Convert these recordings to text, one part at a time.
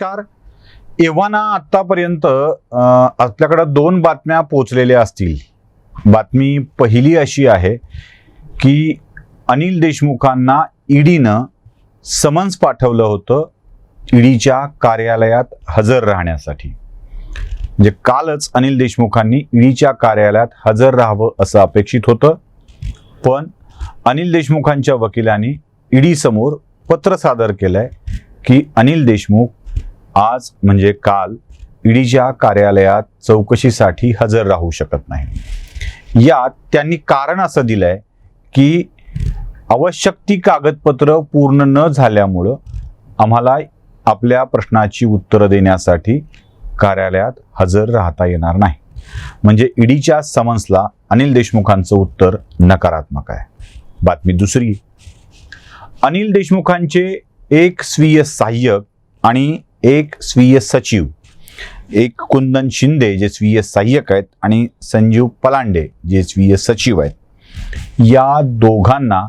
नमस्कार. एव्हाना आत्तापर्यंत आपल्याकडे दोन बातम्या पोचलेल्या असतील. बातमी पहिली अशी आहे की अनिल देशमुखांना ईडीनं समन्स पाठवलं होतं ईडीच्या कार्यालयात हजर राहण्यासाठी. म्हणजे कालच अनिल देशमुखांनी ईडीच्या कार्यालयात हजर राहावं असं अपेक्षित होतं, पण अनिल देशमुखांच्या वकिलांनी ईडी समोर पत्र सादर केलंय की अनिल देशमुख आज म्हणजे काल ईडीच्या कार्यालयात चौकशीसाठी हजर राहू शकत नाही. यात त्यांनी कारण असं दिलंय की आवश्यक ती कागदपत्र पूर्ण न झाल्यामुळं आम्हाला आपल्या प्रश्नाची उत्तरं देण्यासाठी कार्यालयात हजर राहता येणार नाही. म्हणजे ईडीच्या समन्सला अनिल देशमुखांचं उत्तर नकारात्मक आहे. बातमी दुसरी, अनिल देशमुखांचे एक स्वीय सहाय्यक आणि एक स्वीय सचिव, एक कुंदन शिंदे जे स्वीय सहाय्यक आहेत आणि संजीव पलांडे जे स्वीय सचिव आहेत, या दोघांना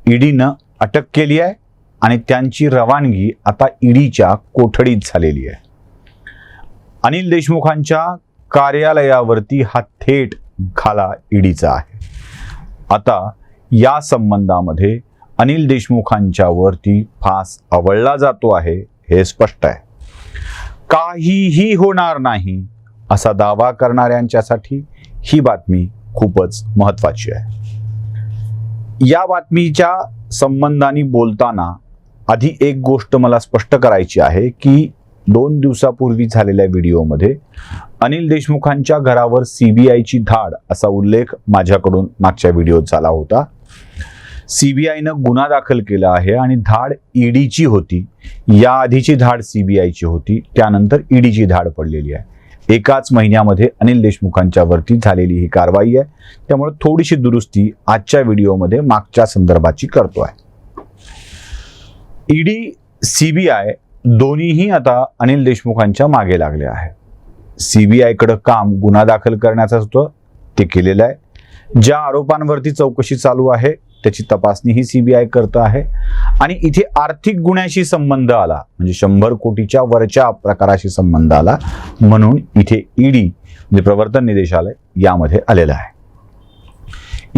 ईडीनं अटक केली आहे आणि त्यांची रवानगी आता ईडीच्या कोठडीत झालेली आहे. अनिल देशमुखांच्या कार्यालयावरती हा थेट घाला ईडीचा आहे. आता या संबंधामध्ये अनिल देशमुखांच्या वरती फास आवळला जातो आहे हे स्पष्ट आहे. काहीही होणार नाही असा दावा करणाऱ्यांच्यासाठी ही बातमी खूपच महत्त्वाची आहे. या बातमीच्या संबंधाने बोलताना आधी एक गोष्ट मला स्पष्ट करायची आहे की 2 दिवसापूर्वी झालेल्या व्हिडिओमध्ये अनिल देशमुखांच्या घरावर सीबीआयची धाड असा उल्लेख माझ्याकडून मागच्या व्हिडिओत झाला होता. सीबीआयनं गुन्हा दाखल केला आहे आणि धाड ईडीची होती. या आधीची धाड सीबीआयची होती, त्यानंतर ईडीची धाड पडलेली आहे. एकाच महिन्यामध्ये अनिल देशमुखांच्या वरती झालेली ही कारवाई आहे. त्यामुळे थोडीशी दुरुस्ती आजच्या व्हिडिओमध्ये मागच्या संदर्भाची करतो आहे. ईडी सीबीआय दोन्हीही आता अनिल देशमुखांच्या मागे लागले आहे. सीबीआयकडे काम गुन्हा दाखल करण्याचं होतं, ते केलेलं आहे. ज्या आरोपांवरती चौकशी चालू आहे त्याची तपासणी ही सीबीआय करत आहे. आणि इथे आर्थिक गुन्ह्याशी संबंध आला म्हणजे 100 कोटीच्या वरच्या प्रकाराशी संबंध आला म्हणून इथे ईडी म्हणजे प्रवर्तन निदेशालय यामध्ये आलेलं आहे.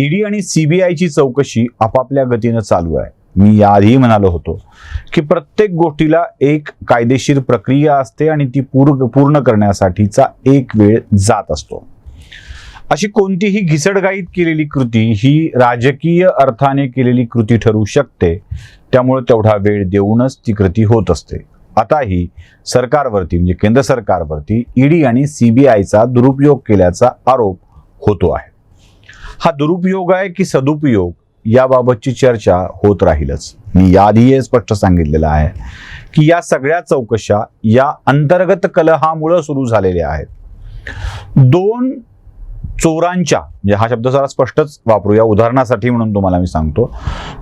ईडी आणि सीबीआयची चौकशी आपापल्या गतीनं चालू आहे. मी याआधी म्हणालो होतो की प्रत्येक गोष्टीला एक कायदेशीर प्रक्रिया असते आणि ती पूर्ण करण्यासाठीचा एक वेळ जात असतो. अशी कोणतीही घिसडगाईत केलेली कृती ही राजकीय अर्थाने केलेली कृती ठरू शकते. त्यामुळे तेवढा वेळ देऊनच ती कृती होत असते. आता ही सरकारवरती म्हणजे केंद्र सरकारवरती ईडी आणि सीबीआयचा दुरुपयोग केल्याचा आरोप होतो आहे. हा दुरुपयोग आहे की सदुपयोग याबाबतची चर्चा होत राहीलच. मी याआधी हे स्पष्ट सांगितलेलं आहे की या सगळ्या चौकशा या अंतर्गत कलहामुळे सुरू झालेल्या आहेत. 2 चोरांच्या म्हणजे हा शब्द जरा स्पष्टच वापरूया उदाहरणासाठी म्हणून तुम्हाला मी सांगतो.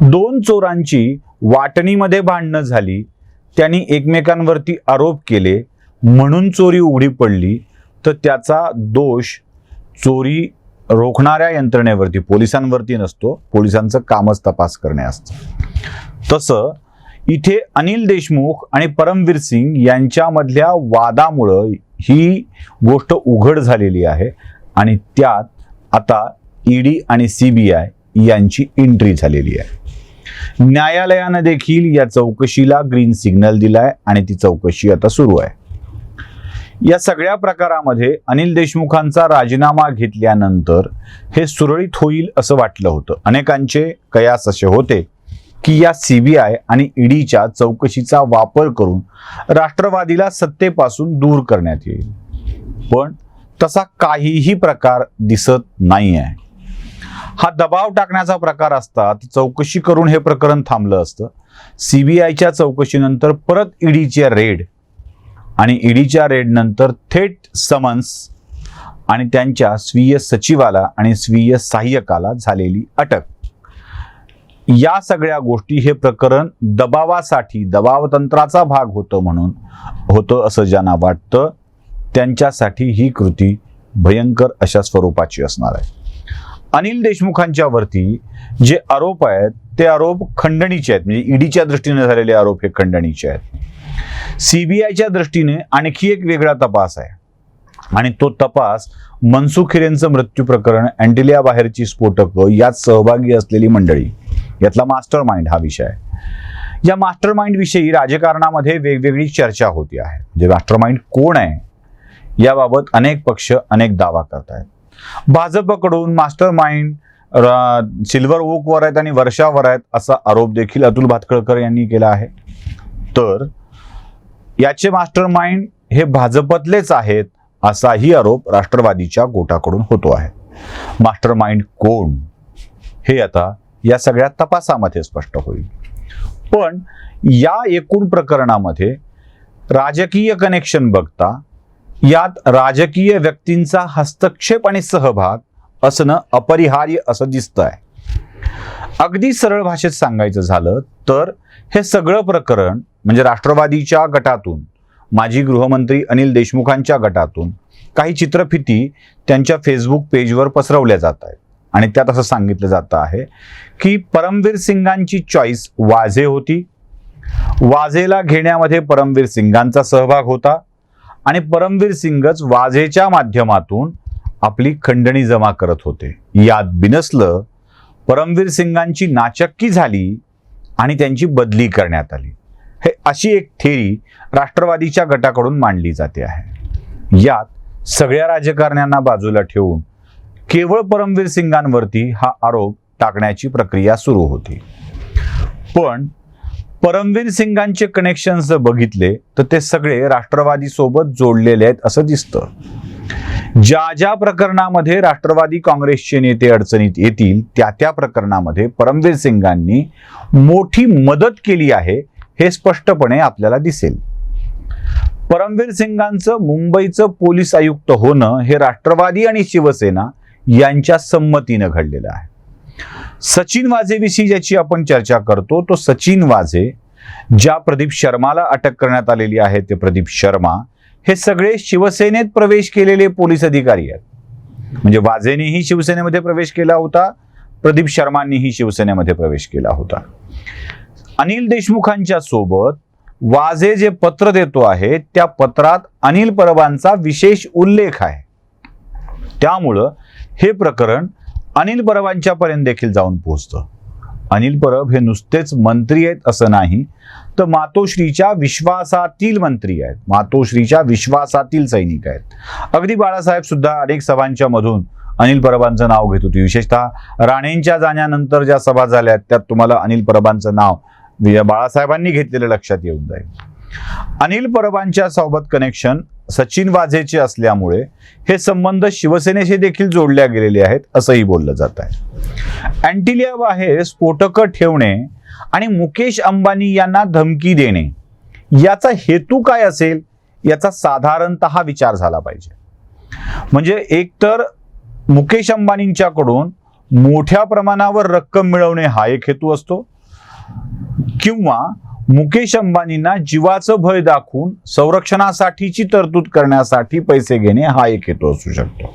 2 चोरांची वाटणीमध्ये भांडणं झाली, त्यांनी एकमेकांवरती आरोप केले म्हणून चोरी उघडी पडली, तर त्याचा दोष चोरी रोखणाऱ्या यंत्रणेवरती पोलिसांवरती नसतो. पोलिसांचं कामच तपास करणे असतं. तसं इथे अनिल देशमुख आणि परमवीर सिंग यांच्यामधल्या वादामुळं ही गोष्ट उघड झालेली आहे आणि त्यात आता ईडी आणि सीबीआय यांची एंट्री झालेली आहे. न्यायालयानं देखील या चौकशीला ग्रीन सिग्नल दिलाय आणि ती चौकशी आता सुरू आहे. या सगळ्या प्रकारामध्ये अनिल देशमुखांचा राजीनामा घेतल्यानंतर हे सुरळीत होईल असं वाटलं होतं. अनेकांचे कयास असे होते की या सीबीआय आणि ईडीच्या चौकशीचा वापर करून राष्ट्रवादीला सत्तेपासून दूर करण्यात येईल, पण तसा काहीही प्रकार दिसत नाही आहे. हा दबाव टाकण्याचा प्रकार असता तर चौकशी करून हे प्रकरण थांबलं असतं. सीबीआयच्या चौकशीनंतर परत ईडीच्या रेड आणि ईडीच्या रेडनंतर थेट समन्स आणि त्यांच्या स्वीय सचिवाला आणि स्वीय सहाय्यकाला झालेली अटक. या सगळ्या गोष्टी हे प्रकरण दबावासाठी दबावतंत्राचा भाग होतं म्हणून होतं असं ज्यांना वाटतं त्यांच्यासाठी ही कृती भयंकर अशा स्वरूपाची असणार आहे. अनिल देशमुखांच्या वरती जे आरोप आहेत ते आरोप खंडणीचे आहेत. म्हणजे ईडीच्या दृष्टीने झालेले आरोप हे खंडणीचे आहेत. सीबीआयच्या दृष्टीने आणखी एक वेगळा तपास आहे आणि तो तपास मनसुख हिरेंचं मृत्यू प्रकरण, अँटिलिया बाहेरची स्फोटकं यात सहभागी असलेली मंडळी यातला मास्टर माइंड हा विषय आहे. या मास्टर माइंड विषयी राजकारणामध्ये वेगवेगळी चर्चा होती आहे. म्हणजे मास्टर माइंड कोण आहे याबाबत अनेक पक्ष अनेक दावा करत आहेत. भाजपकडून मास्टर माइंड सिल्वर ओकवर आहेत आणि वर्षावर आहेत असा आरोप देखील अतुल भातखळकर यांनी केला आहे. तर याचे मास्टर माइंड हे भाजपतलेच आहेत असाही आरोप राष्ट्रवादीच्या गोटाकडून होतो आहे. मास्टर माइंड कोण हे आता या सगळ्या तपासामध्ये स्पष्ट होईल. पण या एकूण प्रकरणामध्ये राजकीय कनेक्शन बघता यात राजकीय व्यक्तींचा हस्तक्षेप आणि सहभाग असणं अपरिहार्य असं दिसतंय. अगदी सरळ भाषेत सांगायचं झालं तर हे सगळं प्रकरण म्हणजे राष्ट्रवादीच्या गटातून, माजी गृहमंत्री अनिल देशमुखांच्या गटातून काही चित्रफिती त्यांच्या फेसबुक पेजवर पसरवल्या जात आहेत आणि त्यात असं सांगितलं जातं आहे की परमवीर सिंगांची चॉईस वाझे होती, वाझेला घेण्यामध्ये परमवीर सिंगांचा सहभाग होता आणि परमवीर सिंगच वाझेच्या माध्यमातून आपली खंडणी जमा करत होते. यात बिनसलं, परमवीर सिंगांची नाचक्की झाली आणि त्यांची बदली करण्यात आली. हे अशी एक थेरी राष्ट्रवादीच्या गटाकडून मांडली जाते आहे. यात सगळ्या राजकारण्यांना बाजूला ठेवून केवळ परमवीर सिंगांवरती हा आरोप टाकण्याची प्रक्रिया सुरू होती. पण परमवीर सिंगांचे कनेक्शन्स जर बघितले तर ते सगळे राष्ट्रवादी सोबत जोडलेले आहेत असं दिसतं. ज्या ज्या प्रकरणामध्ये राष्ट्रवादी काँग्रेसचे नेते अडचणीत येतील त्या त्या प्रकरणामध्ये परमवीर सिंगांनी मोठी मदत केली आहे हे स्पष्टपणे आपल्याला दिसेल. परमवीर सिंगांचं मुंबईचं पोलीस आयुक्त होणं हे राष्ट्रवादी आणि शिवसेना यांच्या संमतीनं घडलेलं आहे. सचिन वाझेविषयी ज्याची आपण चर्चा करतो तो सचिन वाझे, ज्या प्रदीप शर्माला अटक करण्यात आलेली आहे ते प्रदीप शर्मा, हे सगळे शिवसेनेत प्रवेश केलेले पोलीस अधिकारी आहेत. म्हणजे वाझेनेही शिवसेनेमध्ये प्रवेश केला होता, प्रदीप शर्मांनीही शिवसेनेमध्ये प्रवेश केला होता. अनिल देशमुखांच्या सोबत वाझे जे पत्र देतो आहे त्या पत्रात अनिल परबांचा विशेष उल्लेख आहे. त्यामुळं हे प्रकरण अनिल परबांच्या पर्यंत देखील जाऊन पोहोचतं. अनिल परब हे नुसतेच मंत्री आहेत असं नाही, तर मातोश्रीच्या विश्वासातील मंत्री आहेत, मातोश्रीच्या विश्वासातील सैनिक आहेत. अगदी बाळासाहेब सुद्धा अनेक सभांच्या मधून अनिल परबांचं नाव घेत होते. विशेषतः राणेंच्या जाण्यानंतर ज्या सभा झाल्या त्यात तुम्हाला अनिल परबांचं नाव बाळासाहेबांनी घेतलेलं लक्षात येऊन जाईल. अनिल परबांच्या सोबत कनेक्शन सचिन वाझेचे असल्यामुळे हे संबंध शिवसेनेशी देखील जोडल्या गेलेले आहेत असंही बोललं जात आहे. अँटिलिया बाहेर स्फोटकं ठेवणे आणि मुकेश अंबानी यांना धमकी देणे याचा हेतू काय असेल याचा साधारणतः विचार झाला पाहिजे. म्हणजे एकतर मुकेश अंबानींच्याकडून मोठ्या प्रमाणावर रक्कम मिळवणे हा एक हेतू असतो, किंवा मुकेश अंबानींना जीवाचं भय दाखवून संरक्षणासाठीची तरतूद करण्यासाठी पैसे घेणे हा एक हेतू असू शकतो.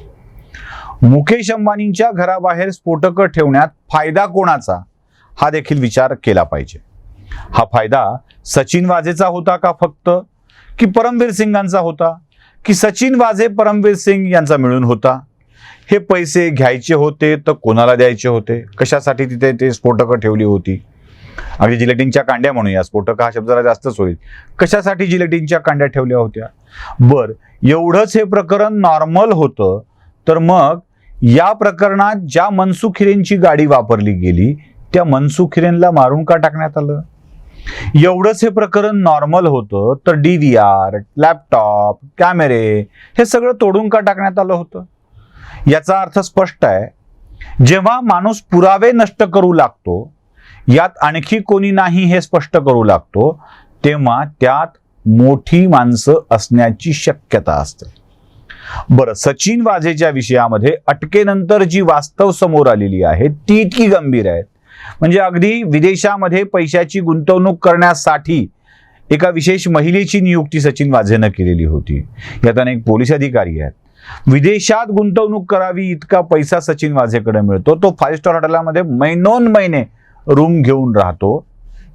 मुकेश अंबानींच्या घराबाहेर स्फोटकं ठेवण्यात फायदा कोणाचा हा देखील विचार केला पाहिजे. हा फायदा सचिन वाझेचा होता का फक्त, की परमवीर सिंगांचा होता, की सचिन वाझे परमवीर सिंग यांचा मिळून होता? हे पैसे घ्यायचे होते तर कोणाला द्यायचे होते, कशासाठी तिथे ते स्फोटकं ठेवली होती? अगदी जिलेटिनच्या कांड्या म्हणूया, स्फोटक हा शब्द जरा जास्तच होईल, कशासाठी जिलेटिनच्या कांड्या ठेवल्या होत्या? बर, एवढंच हे प्रकरण नॉर्मल होतं तर मग या प्रकरणात ज्या मनसुख हिरेंची गाडी वापरली गेली त्या मनसुख हिरेंला मारून का टाकण्यात आलं? एवढंच हे प्रकरण नॉर्मल होतं तर DVR, लॅपटॉप, कॅमेरे हे सगळं तोडून का टाकण्यात आलं होतं? याचा अर्थ स्पष्ट आहे, जेव्हा माणूस पुरावे नष्ट करू लागतो, यात आणखी कोणी नाही हे स्पष्ट करू लागतो, तेव्हा त्यात मोठी माणसं असण्याची शक्यता असते. बरं, सचिन वाझेच्या विषयामध्ये अटकेनंतर जी वास्तव समोर आलेली आहे ती इतकी गंभीर आहे, म्हणजे अगदी विदेशामध्ये पैशाची गुंतवणूक करण्यासाठी एका विशेष महिलेची नियुक्ती सचिन वाझेनं केलेली होती. यात अनेक पोलीस अधिकारी आहेत. विदेशात गुंतवणूक करावी इतका पैसा सचिन वाझेकडे मिळतो. तो 5 स्टार हॉटेलमध्ये महिनोन महिने रूम घेऊन राहतो.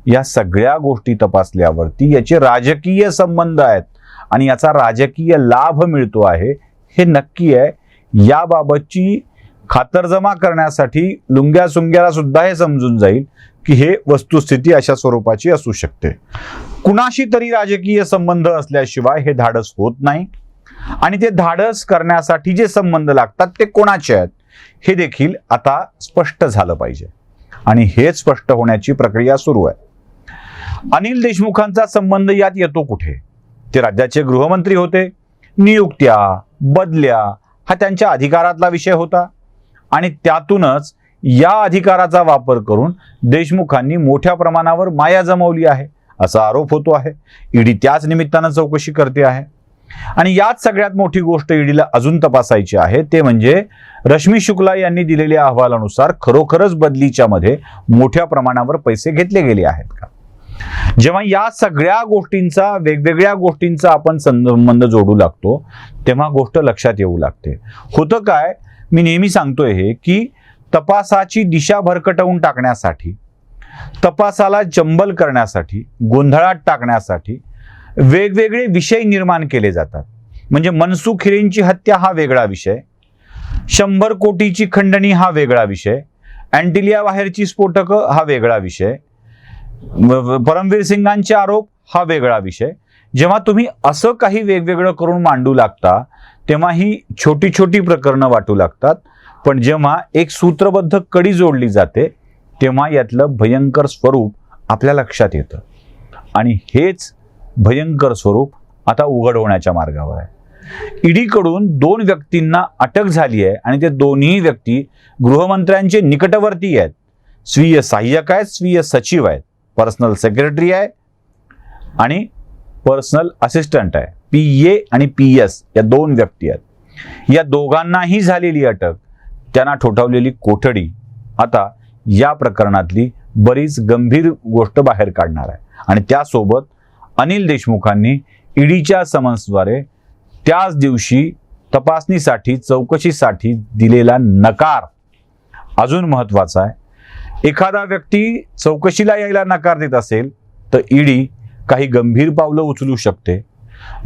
या सगळ्या गोष्टी तपासल्यावरती याचे राजकीय संबंध आहेत आणि याचा राजकीय लाभ मिळतो आहे हे नक्की आहे. याबाबतची खातरजमा करण्यासाठी लुंग्या सुंग्याला सुद्धा हे समजून जाईल की हे वस्तुस्थिती अशा स्वरूपाची असू शकते. कुणाशी तरी राजकीय संबंध असल्याशिवाय हे धाडस होत नाही आणि ते धाडस करण्यासाठी जे संबंध लागतात ते कोणाचे आहेत हे देखील आता स्पष्ट झालं पाहिजे आणि हेच स्पष्ट होण्याची प्रक्रिया सुरू आहे. अनिल देशमुखांचा संबंध यात येतो कुठे? ते राज्याचे गृहमंत्री होते. नियुक्त्या बदल्या हा त्यांच्या अधिकारातला विषय होता आणि त्यातूनच या अधिकाराचा वापर करून देशमुखांनी मोठ्या प्रमाणावर माया जमवली आहे असा आरोप होतो आहे. ईडी त्याच निमित्तानं चौकशी करते आहे आणि यात सगळ्यात मोठी गोष्ट ईडीला अजून तपासायची आहे ते म्हणजे रश्मी शुक्ला यांनी दिलेल्या अहवालानुसार खरोखरच बदलीच्या मध्ये मोठ्या प्रमाणावर पैसे घेतले गेले आहेत का? जेव्हा या सगळ्या गोष्टींचा वेगवेगळ्या गोष्टींचा आपण संबंध जोडू लागतो तेव्हा गोष्ट लक्षात येऊ लागते. होतं काय, मी नेहमी सांगतोय हे की तपासाची दिशा भरकटवून टाकण्यासाठी, तपासाला जंबल करण्यासाठी, गोंधळात टाकण्यासाठी वेगवेगळे विषय निर्माण केले जातात. म्हणजे मनसुख हिरेंची हत्या हा वेगळा विषय, 100 कोटीची खंडणी हा वेगळा विषय, अँटिलिया बाहेरची स्फोटकं हा वेगळा विषय, परमवीर सिंगांचे आरोप हा वेगळा विषय. जेव्हा तुम्ही असं काही वेगवेगळं करून मांडू लागता तेव्हा ही छोटी छोटी प्रकरणं वाटू लागतात. पण जेव्हा एक सूत्रबद्ध कडी जोडली जाते तेव्हा यातलं भयंकर स्वरूप आपल्या लक्षात येतं आणि हेच भयंकर स्वरूप आता उघड होण्याच्या मार्गावर आहे. ईडीकडून 2 व्यक्तींना अटक झाली आहे आणि ते दोन्ही व्यक्ती गृहमंत्र्यांचे निकटवर्ती आहेत. स्वीय सहाय्यक आहेत, स्वीय सचिव आहेत, पर्सनल सेक्रेटरी आहे आणि पर्सनल असिस्टंट आहे. PA आणि PS या 2 व्यक्ती आहेत. या दोघांनाही झालेली अटक, त्यांना ठोठावलेली कोठडी आता या प्रकरणातली बरीच गंभीर गोष्ट बाहेर काढणार आहे आणि त्यासोबत अनिल देशमुखांनी ईडीच्या समन्सद्वारे त्याच दिवशी तपासणीसाठी चौकशीसाठी दिलेला नकार अजून महत्त्वाचा आहे. एखादा व्यक्ती चौकशीला यायला नकार देत असेल तर ईडी काही गंभीर पावलं उचलू शकते.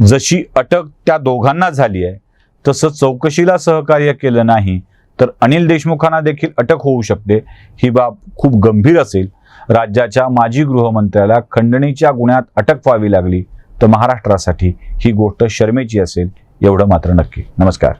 जशी अटक त्या दोघांना झाली आहे तसं चौकशीला सहकार्य केलं नाही तर अनिल देशमुखांना देखील अटक होऊ शकते. ही बाब खूप गंभीर असेल. राज्याच्या माजी गृहमंत्र्याला खंडणीच्या गुन्ह्यात अटक व्हावी लागली तर महाराष्ट्रासाठी ही गोष्ट शरमेची असेल एवढं मात्र नक्की. नमस्कार.